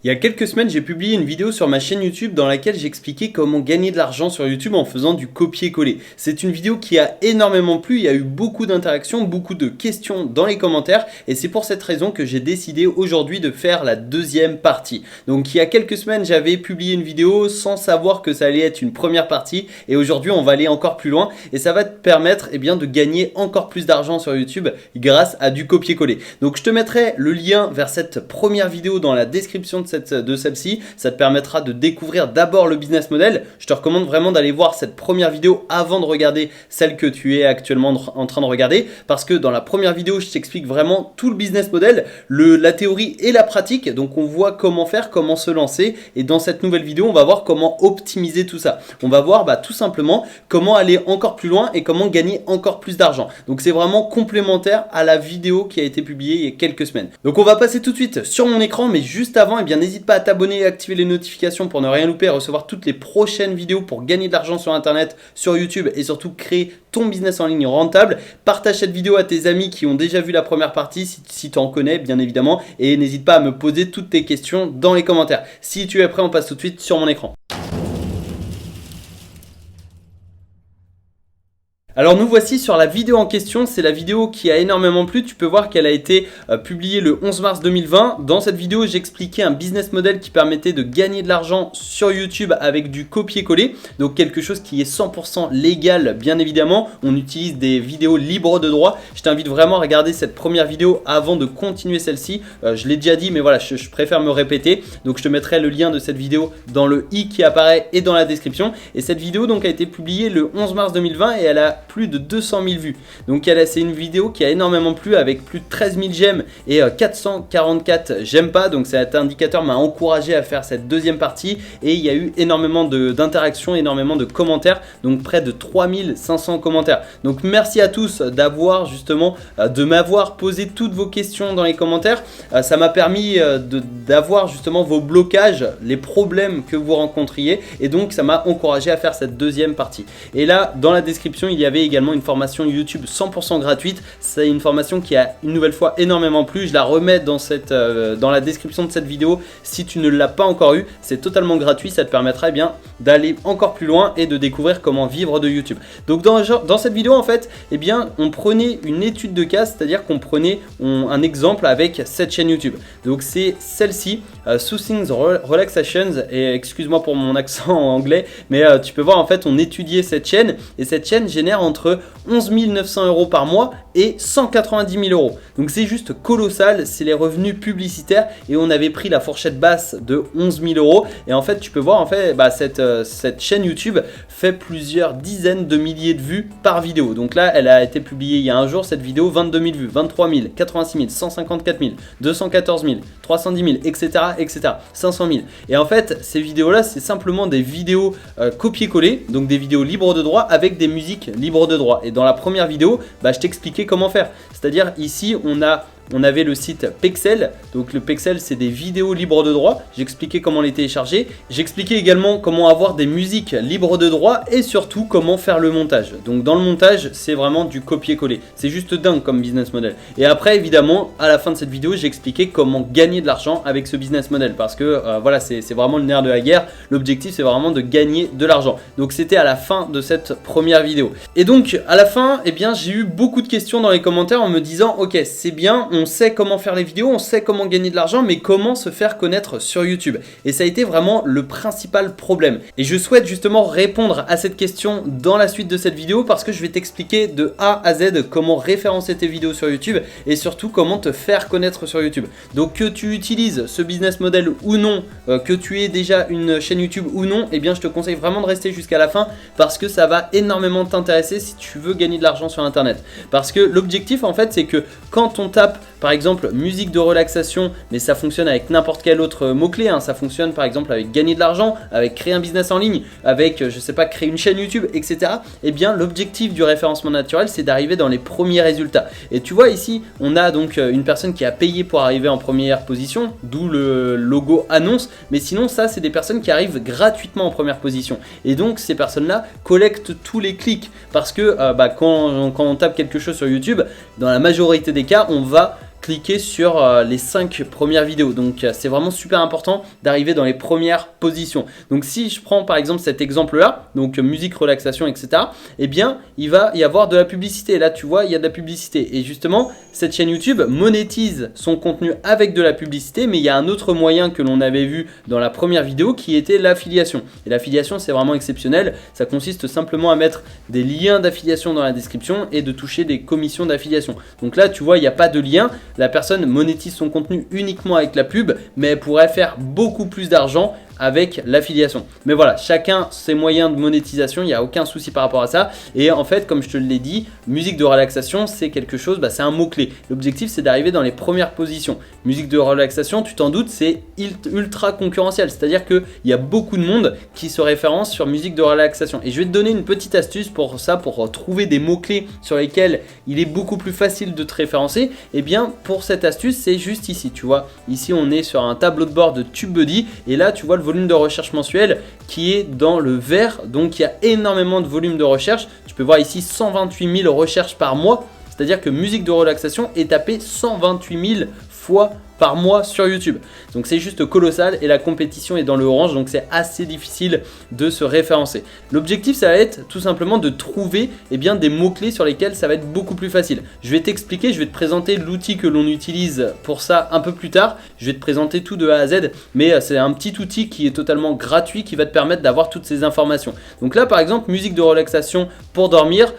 Il y a quelques semaines, j'ai publié une vidéo sur ma chaîne YouTube dans laquelle j'expliquais comment gagner de l'argent sur YouTube en faisant du copier-coller. C'est une vidéo qui a énormément plu, il y a eu beaucoup d'interactions, beaucoup de questions dans les commentaires et c'est pour cette raison que j'ai décidé aujourd'hui de faire la deuxième partie. Donc il y a quelques semaines, j'avais publié une vidéo sans savoir que ça allait être une première partie et aujourd'hui, on va aller encore plus loin et ça va te permettre de gagner encore plus d'argent sur YouTube grâce à du copier-coller. Donc je te mettrai le lien vers cette première vidéo dans la description de celle-ci, ça te permettra de découvrir d'abord le business model. Je te recommande vraiment d'aller voir cette première vidéo avant de regarder celle que tu es actuellement en train de regarder parce que dans la première vidéo, je t'explique vraiment tout le business model, la théorie et la pratique. Donc on voit comment faire, comment se lancer et dans cette nouvelle vidéo, on va voir comment optimiser tout ça. On va voir tout simplement comment aller encore plus loin et comment gagner encore plus d'argent. Donc c'est vraiment complémentaire à la vidéo qui a été publiée il y a quelques semaines. Donc on va passer tout de suite sur mon écran, mais juste avant, n'hésite pas à t'abonner et activer les notifications pour ne rien louper et recevoir toutes les prochaines vidéos pour gagner de l'argent sur internet, sur YouTube et surtout créer ton business en ligne rentable. Partage cette vidéo à tes amis qui ont déjà vu la première partie si tu en connais bien évidemment et n'hésite pas à me poser toutes tes questions dans les commentaires. Si tu es prêt, on passe tout de suite sur mon écran. Alors nous voici sur la vidéo en question, c'est la vidéo qui a énormément plu, tu peux voir qu'elle a été publiée le 11 mars 2020. Dans cette vidéo, j'expliquais un business model qui permettait de gagner de l'argent sur YouTube avec du copier-coller. Donc quelque chose qui est 100% légal bien évidemment, on utilise des vidéos libres de droit. Je t'invite vraiment à regarder cette première vidéo avant de continuer celle-ci. Je l'ai déjà dit mais voilà, je préfère me répéter. Donc je te mettrai le lien de cette vidéo dans le i qui apparaît et dans la description. Et cette vidéo donc a été publiée le 11 mars 2020 et elle a plus de 200 000 vues. Donc c'est une vidéo qui a énormément plu avec plus de 13 000 j'aime et 444 j'aime pas. Donc cet indicateur m'a encouragé à faire cette deuxième partie et il y a eu énormément d'interactions, énormément de commentaires. Donc près de 3500 commentaires. Donc merci à tous d'avoir justement de m'avoir posé toutes vos questions dans les commentaires. Ça m'a permis d'avoir justement vos blocages, les problèmes que vous rencontriez et donc ça m'a encouragé à faire cette deuxième partie. Et là dans la description il y avait également une formation YouTube 100% gratuite. C'est une formation qui a une nouvelle fois énormément plu. Je la remets dans la description de cette vidéo si tu ne l'as pas encore eu. C'est totalement gratuit, ça te permettra d'aller encore plus loin et de découvrir comment vivre de YouTube. Donc dans cette vidéo en fait, on prenait une étude de cas, c'est-à-dire qu'on prenait un exemple avec cette chaîne YouTube. Donc c'est celle-ci, Soothing Relaxations, et excuse-moi pour mon accent en anglais, mais tu peux voir en fait on étudiait cette chaîne et cette chaîne génère entre 11 900 € par mois et 190 000 €. Donc c'est juste colossal, c'est les revenus publicitaires et on avait pris la fourchette basse de 11 000 € et en fait tu peux voir en fait cette chaîne YouTube fait plusieurs dizaines de milliers de vues par vidéo. Donc là elle a été publiée il y a un jour, cette vidéo 22 000 vues, 23 000, 86 000, 154 000, 214 000, 310 000, etc., 500 000. Et en fait ces vidéos là c'est simplement des vidéos copier-coller, donc des vidéos libres de droit avec des musiques libres de droit. Et dans la première vidéo, je t'expliquais comment faire. C'est-à-dire ici, on avait le site Pexels. Donc le Pexels, c'est des vidéos libres de droit. J'expliquais comment les télécharger. J'expliquais également comment avoir des musiques libres de droit et surtout comment faire le montage. Donc dans le montage, c'est vraiment du copier-coller. C'est juste dingue comme business model. Et après, évidemment, à la fin de cette vidéo, j'ai expliqué comment gagner de l'argent avec ce business model. Parce que voilà, c'est vraiment le nerf de la guerre. L'objectif, c'est vraiment de gagner de l'argent. Donc c'était à la fin de cette première vidéo. Et donc à la fin, j'ai eu beaucoup de questions dans les commentaires en me disant ok, c'est bien, on sait comment faire les vidéos, on sait comment gagner de l'argent, mais comment se faire connaître sur YouTube? Et ça a été vraiment le principal problème. Et je souhaite justement répondre à cette question dans la suite de cette vidéo parce que je vais t'expliquer de A à Z comment référencer tes vidéos sur YouTube et surtout comment te faire connaître sur YouTube. Donc que tu utilises ce business model ou non, que tu aies déjà une chaîne YouTube ou non, je te conseille vraiment de rester jusqu'à la fin parce que ça va énormément t'intéresser si tu veux gagner de l'argent sur internet. Parce que l'objectif en fait c'est que quand on tape par exemple musique de relaxation, mais ça fonctionne avec n'importe quel autre mot-clé, ça fonctionne par exemple avec gagner de l'argent, avec créer un business en ligne, avec je sais pas créer une chaîne YouTube, etc. L'objectif du référencement naturel c'est d'arriver dans les premiers résultats. Et tu vois ici on a donc une personne qui a payé pour arriver en première position, d'où le logo annonce, mais sinon ça c'est des personnes qui arrivent gratuitement en première position. Et donc ces personnes là collectent tous les clics parce que quand on tape quelque chose sur YouTube, dans la majorité des cas on va cliquer sur les 5 premières vidéos. Donc c'est vraiment super important d'arriver dans les premières positions. Donc si je prends par exemple cet exemple là, donc musique, relaxation, etc. Eh bien il va y avoir de la publicité. Là tu vois il y a de la publicité et justement cette chaîne YouTube monétise son contenu avec de la publicité, mais il y a un autre moyen que l'on avait vu dans la première vidéo qui était l'affiliation. Et l'affiliation c'est vraiment exceptionnel, ça consiste simplement à mettre des liens d'affiliation dans la description et de toucher des commissions d'affiliation. Donc là tu vois il n'y a pas de lien, la personne monétise son contenu uniquement avec la pub, mais elle pourrait faire beaucoup plus d'argent avec l'affiliation. Mais voilà, chacun ses moyens de monétisation, il n'y a aucun souci par rapport à ça. Et en fait, comme je te l'ai dit, musique de relaxation, c'est quelque chose, c'est un mot-clé. L'objectif, c'est d'arriver dans les premières positions. Musique de relaxation, tu t'en doutes, c'est ultra concurrentiel. C'est-à-dire qu'il y a beaucoup de monde qui se référence sur musique de relaxation. Et je vais te donner une petite astuce pour ça, pour trouver des mots-clés sur lesquels il est beaucoup plus facile de te référencer. Et bien, pour cette astuce, c'est juste ici, tu vois. Ici, on est sur un tableau de bord de TubeBuddy. Et là, tu vois le volume de recherche mensuel qui est dans le vert, donc il y a énormément de volume de recherche. Tu peux voir ici 128 000 recherches par mois, c'est-à-dire que musique de relaxation est tapée 128 000 fois par mois sur YouTube. Donc c'est juste colossal et la compétition est dans le orange, donc c'est assez difficile de se référencer. L'objectif ça va être tout simplement de trouver des mots-clés sur lesquels ça va être beaucoup plus facile. Je vais t'expliquer, je vais te présenter l'outil que l'on utilise pour ça un peu plus tard. Je vais te présenter tout de A à Z, mais c'est un petit outil qui est totalement gratuit qui va te permettre d'avoir toutes ces informations. Donc là par exemple, musique de relaxation pour dormir,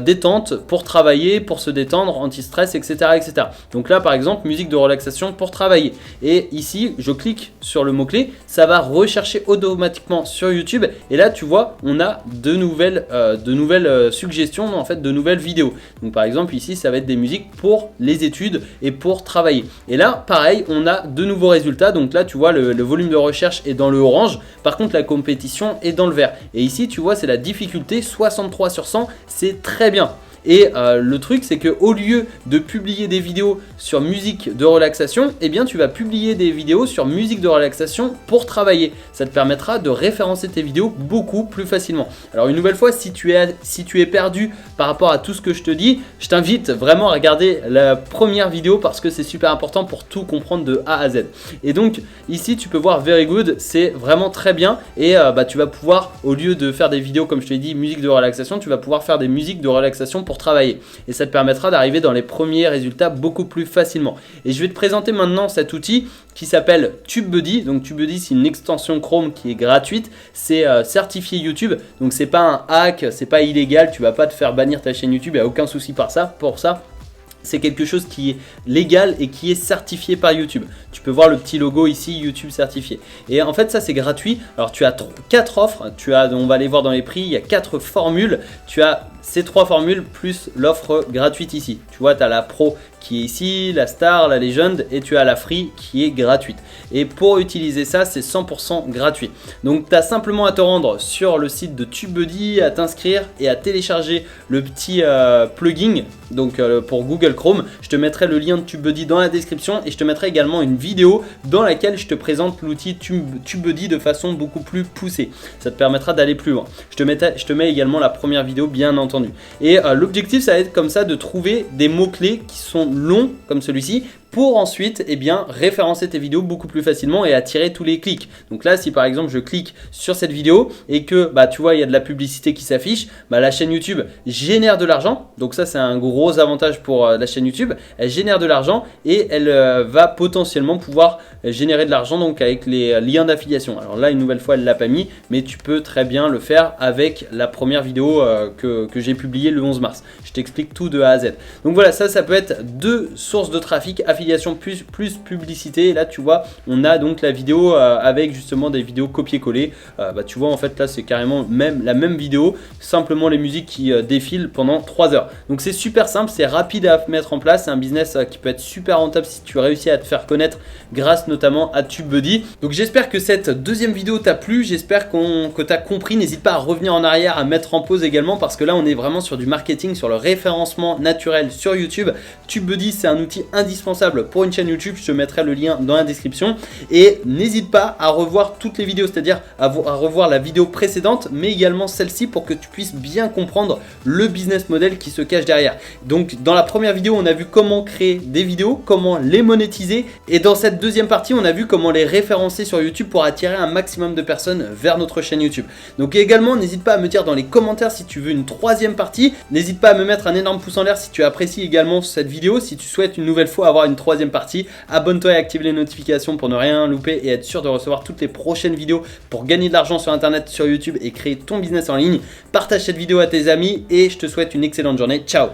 détente, pour travailler, pour se détendre, anti-stress, etc., etc. Donc là par exemple, musique de relaxation pour travailler. Et ici, je clique sur le mot-clé, ça va rechercher automatiquement sur YouTube. Et là, tu vois, on a de nouvelles suggestions, en fait, de nouvelles vidéos. Donc par exemple, ici, ça va être des musiques pour les études et pour travailler. Et là, pareil, on a de nouveaux résultats. Donc là, tu vois, le volume de recherche est dans le orange. Par contre, la compétition est dans le vert. Et ici, tu vois, c'est la difficulté 63 sur 100. C'est très bien. Et le truc c'est que au lieu de publier des vidéos sur musique de relaxation, eh bien tu vas publier des vidéos sur musique de relaxation pour travailler. Ça te permettra de référencer tes vidéos beaucoup plus facilement. Alors une nouvelle fois, si tu es perdu par rapport à tout ce que je te dis, je t'invite vraiment à regarder la première vidéo parce que c'est super important pour tout comprendre de A à Z. Et donc ici tu peux voir very good, c'est vraiment très bien. Et tu vas pouvoir, au lieu de faire des vidéos comme je te l'ai dit, musique de relaxation, tu vas pouvoir faire des musiques de relaxation pour travailler et ça te permettra d'arriver dans les premiers résultats beaucoup plus facilement. Et je vais te présenter maintenant cet outil qui s'appelle TubeBuddy. Donc TubeBuddy c'est une extension Chrome qui est gratuite, c'est certifié YouTube, donc c'est pas un hack, c'est pas illégal, tu vas pas te faire bannir ta chaîne YouTube, il n'y a aucun souci pour ça. C'est quelque chose qui est légal et qui est certifié par YouTube. Tu peux voir le petit logo ici, YouTube certifié. Et en fait, ça c'est gratuit. Alors tu as 4 offres, on va aller voir dans les prix, il y a 4 formules. Tu as ces 3 formules plus l'offre gratuite ici. Tu vois, tu as la Pro qui est ici, la Star, la Legend et tu as la Free qui est gratuite. Et pour utiliser ça, c'est 100% gratuit. Donc tu as simplement à te rendre sur le site de TubeBuddy, à t'inscrire et à télécharger le petit plugin donc pour Google Chrome. Je te mettrai le lien de TubeBuddy dans la description et je te mettrai également une vidéo dans laquelle je te présente l'outil TubeBuddy de façon beaucoup plus poussée. Ça te permettra d'aller plus loin. Je te mets également la première vidéo bien entendu. Et l'objectif ça va être comme ça de trouver des mots-clés qui sont longs comme celui-ci pour ensuite référencer tes vidéos beaucoup plus facilement et attirer tous les clics. Donc là si par exemple je clique sur cette vidéo et que tu vois il y a de la publicité qui s'affiche, la chaîne YouTube génère de l'argent. Donc ça c'est un gros avantage pour la chaîne YouTube, elle génère de l'argent et elle va potentiellement pouvoir générer de l'argent donc avec les liens d'affiliation. Alors là une nouvelle fois elle l'a pas mis, mais tu peux très bien le faire avec la première vidéo que j'ai publiée le 11 mars. Je t'explique tout de A à Z. Donc voilà, ça peut être 2 sources de trafic, affiliation plus publicité. Et là tu vois on a donc la vidéo avec justement des vidéos copier-coller. Tu vois en fait là c'est carrément la même vidéo, simplement les musiques qui défilent pendant 3 heures. Donc c'est super simple, c'est rapide à mettre en place, c'est un business qui peut être super rentable si tu réussis à te faire connaître grâce notamment à TubeBuddy. Donc j'espère que cette deuxième vidéo t'a plu, j'espère que tu as compris. N'hésite pas à revenir en arrière, à mettre en pause également parce que là on est vraiment sur du marketing, sur le référencement naturel sur YouTube. TubeBuddy c'est un outil indispensable indispensable pour une chaîne YouTube. Je te mettrai le lien dans la description. Et n'hésite pas à revoir toutes les vidéos, c'est-à-dire à revoir la vidéo précédente, mais également celle-ci pour que tu puisses bien comprendre le business model qui se cache derrière. Donc dans la première vidéo, on a vu comment créer des vidéos, comment les monétiser, et dans cette deuxième partie, on a vu comment les référencer sur YouTube pour attirer un maximum de personnes vers notre chaîne YouTube. Donc également, n'hésite pas à me dire dans les commentaires si tu veux une troisième partie. N'hésite pas à me mettre un énorme pouce en l'air si tu apprécies également cette vidéo. Si tu souhaites une nouvelle fois avoir une troisième partie, abonne-toi et active les notifications pour ne rien louper et être sûr de recevoir toutes les prochaines vidéos pour gagner de l'argent sur internet, sur YouTube et créer ton business en ligne. Partage cette vidéo à tes amis et je te souhaite une excellente journée. Ciao!